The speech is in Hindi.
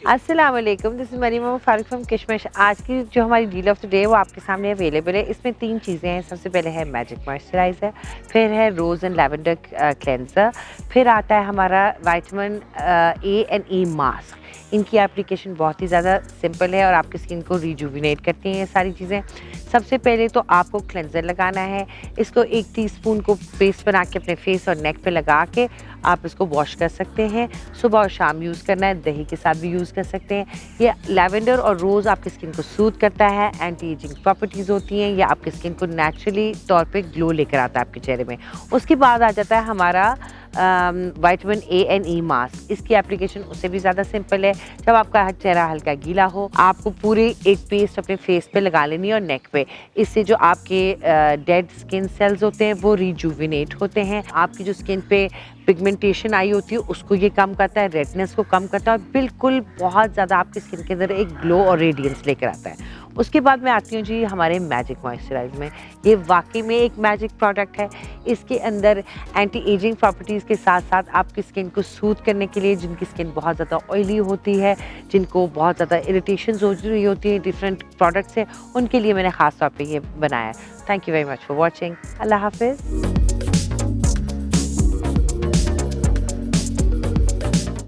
अस्सलाम वालेकुम, this is Maryam Farooq from किशमिश। आज की जो हमारी डील ऑफ द डे वो आपके सामने अवेलेबल है। इसमें 3 चीज़ें हैं। सबसे पहले है मैजिक मॉइस्चराइज़र, फिर है रोज़ एंड लैवेंडर क्लेंसर, फिर आता है हमारा vitamin A and E mask. इनकी एप्लीकेशन बहुत ही ज़्यादा सिंपल है और आपकी स्किन को रिजुविनेट करती हैं ये सारी चीज़ें। सबसे पहले तो आपको क्लेंसर लगाना है। इसको 1 टीस्पून को पेस्ट बना के अपने फेस और नेक पे लगा के आप इसको वॉश कर सकते हैं। सुबह और शाम यूज़ करना है, दही के साथ भी यूज़ कर सकते हैं। ये लैवेंडर और रोज़ आपकी स्किन को सूद करता है, एंटी एजिंग प्रॉपर्टीज़ होती हैं। ये आपकी स्किन को नेचुरली तौर पे ग्लो लेकर आता है आपके चेहरे में। उसके बाद आ जाता है हमारा vitamin A and E mask. इसकी एप्लीकेशन उससे भी ज़्यादा सिंपल है। जब आपका चेहरा हल्का गीला हो, आपको पूरी एक पेस्ट अपने फेस पे लगा लेनी है और नेक पे। इससे जो आपके डेड स्किन सेल्स होते हैं वो रिजुविनेट होते हैं। आपकी जो स्किन पे पिगमेंटेशन आई होती है उसको ये कम करता है, रेडनेस को कम करता है और बिल्कुल बहुत ज़्यादा आपकी स्किन के अंदर एक ग्लो और रेडियंस लेकर आता है। उसके बाद मैं आती हूँ जी हमारे मैजिक मॉइस्चराइज़र में। ये वाकई में एक मैजिक प्रोडक्ट है। इसके अंदर एंटी एजिंग प्रॉपर्टीज़ के साथ साथ आपकी स्किन को सूद करने के लिए, जिनकी स्किन बहुत ज़्यादा ऑयली होती है, जिनको बहुत ज़्यादा इरिटेशंस हो रही होती है डिफरेंट प्रोडक्ट्स से, उनके लिए मैंने ख़ास तौर पे ये बनाया है। Thank you very much for watching. अल्लाह हाफिज़।